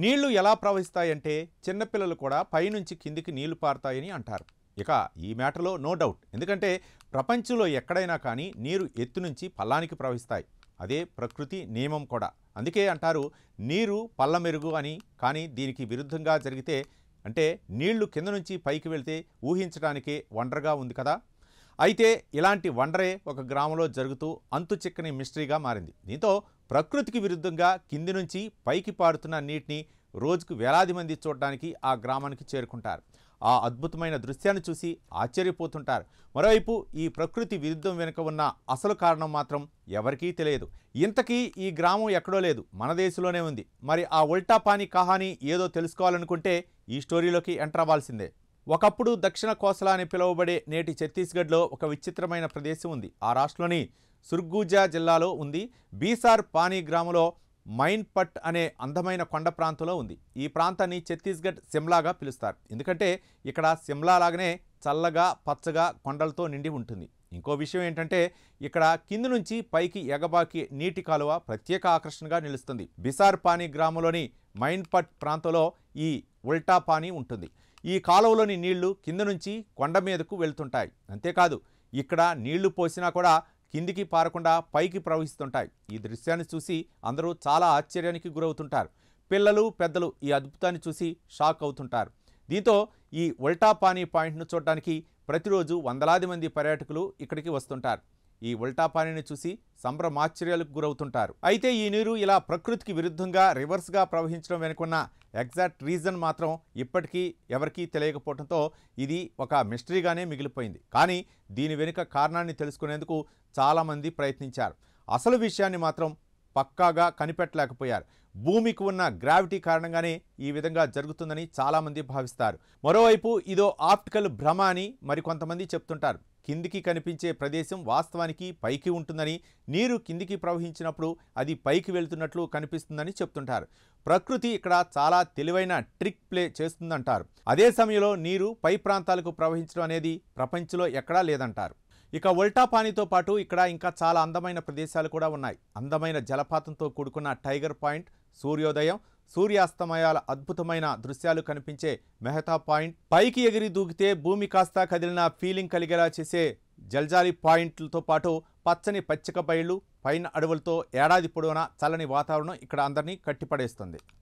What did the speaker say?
నీళ్లు ఎలా ప్రవహిస్తాయంటే చిన్నపిల్లలు కూడా పైనుంచి కిందికి నీళ్లు పారుతాయని అంటారు. ఇక ఈ మ్యాటర్లో నో డౌట్. ఎందుకంటే ప్రపంచంలో ఎక్కడైనా కానీ నీరు ఎత్తు నుంచి పల్లానికి ప్రవహిస్తాయి. అదే ప్రకృతి నియమం కూడా. అందుకే అంటారు నీరు పల్ల మెరుగు అని. కానీ దీనికి విరుద్ధంగా జరిగితే అంటే నీళ్లు కింద నుంచి పైకి వెళ్తే ఊహించడానికే వండర్గా ఉంది కదా. అయితే ఇలాంటి వండరే ఒక గ్రామంలో జరుగుతూ అంతు చిక్కని మిస్టరీగా మారింది. దీంతో ప్రకృతికి విరుద్ధంగా కింది నుంచి పైకి పారుతున్న నీటిని రోజుకు వేలాది మంది చూడడానికి ఆ గ్రామానికి చేరుకుంటారు. ఆ అద్భుతమైన దృశ్యాన్ని చూసి ఆశ్చర్యపోతుంటారు. మరోవైపు ఈ ప్రకృతి విరుద్ధం వెనుక ఉన్న అసలు కారణం మాత్రం ఎవరికీ తెలియదు. ఇంతకీ ఈ గ్రామం ఎక్కడో లేదు, మన దేశంలోనే ఉంది. మరి ఆ ఉల్టా పానీ కహానీ ఏదో తెలుసుకోవాలనుకుంటే ఈ స్టోరీలోకి ఎంటర్ అవ్వాల్సిందే. ఒకప్పుడు దక్షిణ కోసల అని పిలువబడే నేటి ఛత్తీస్గఢ్లో ఒక విచిత్రమైన ప్రదేశం ఉంది. ఆ రాష్ట్రంలోని సుర్గూజా జిల్లాలో ఉంది. బీసార్ పానీ గ్రామంలో మైన్ పట్ అనే అందమైన కొండ ప్రాంతంలో ఉంది. ఈ ప్రాంతాన్ని ఛత్తీస్గఢ్ సిమ్లాగా పిలుస్తారు. ఎందుకంటే ఇక్కడ సిమ్లా లాగానే చల్లగా పచ్చగా కొండలతో నిండి ఉంటుంది. ఇంకో విషయం ఏంటంటే ఇక్కడ కింది నుంచి పైకి ఎగబాకి నీటి కాలువ ప్రత్యేక ఆకర్షణగా నిలుస్తుంది. బిసార్ పానీ గ్రామంలోని మైన్ పట్ ప్రాంతంలో ఈ ఉల్టా పానీ ఉంటుంది. ఈ కాలువలోని నీళ్లు కింద నుంచి కొండ మీదకు వెళ్తుంటాయి. అంతేకాదు ఇక్కడ నీళ్లు పోసినా కూడా కిందికి పారకుండా పైకి ప్రవహిస్తుంటాయి. ఈ దృశ్యాన్ని చూసి అందరూ చాలా ఆశ్చర్యానికి గురవుతుంటారు. పిల్లలు పెద్దలు ఈ అద్భుతాన్ని చూసి షాక్ అవుతుంటారు. దీంతో ఈ ఉల్టా పానీ పాయింట్ను చూడడానికి ప్రతిరోజు వందలాది మంది పర్యాటకులు ఇక్కడికి వస్తుంటారు. ఈ ఉల్టా పానీని చూసి సంభ్రమాశ్చర్యాలకు గురవుతుంటారు. అయితే ఈ నీరు ఇలా ప్రకృతికి విరుద్ధంగా రివర్స్గా ప్రవహించడం వెనుకున్న ఎగ్జాక్ట్ రీజన్ మాత్రం ఇప్పటికీ ఎవరికీ తెలియకపోవడంతో ఇది ఒక మిస్టరీగానే మిగిలిపోయింది. కానీ దీని వెనుక కారణాన్ని తెలుసుకునేందుకు చాలామంది ప్రయత్నించారు. అసలు విషయాన్ని మాత్రం పక్కాగా కనిపెట్టలేకపోయారు. భూమికి ఉన్న గ్రావిటీ కారణంగానే ఈ విధంగా జరుగుతుందని చాలామంది భావిస్తారు. మరోవైపు ఇదో ఆప్టికల్ భ్రమ అని మరికొంతమంది చెప్తుంటారు. కిందికి కనిపించే ప్రదేశం వాస్తవానికి పైకి ఉంటుందని, నీరు కిందికి ప్రవహించినప్పుడు అది పైకి వెళ్తున్నట్లు కనిపిస్తుందని చెప్తుంటారు. ప్రకృతి ఇక్కడ చాలా తెలివైన ట్రిక్ ప్లే చేస్తుందంటారు. అదే సమయంలో నీరు పై ప్రాంతాలకు ప్రవహించడం అనేది ప్రపంచంలో ఎక్కడా లేదంటారు. ఇక ఉల్టా పానీతో పాటు ఇక్కడ ఇంకా చాలా అందమైన ప్రదేశాలు కూడా ఉన్నాయి. అందమైన జలపాతంతో కూడుకున్న టైగర్ పాయింట్, సూర్యోదయం, సూర్యాస్తమయాల అద్భుతమైన దృశ్యాలు కనిపించే మెహతా పాయింట్, పైకి ఎగిరి దూకితే భూమి కాస్త కదిలిన ఫీలింగ్ కలిగేలా చేసే జల్జాలి పాయింట్లతో పాటు పచ్చని పచ్చిక బయళ్ళు, పైన అడవులతో ఏడాది పొడవునా చల్లని వాతావరణం ఇక్కడ అందరినీ కట్టిపడేస్తుంది.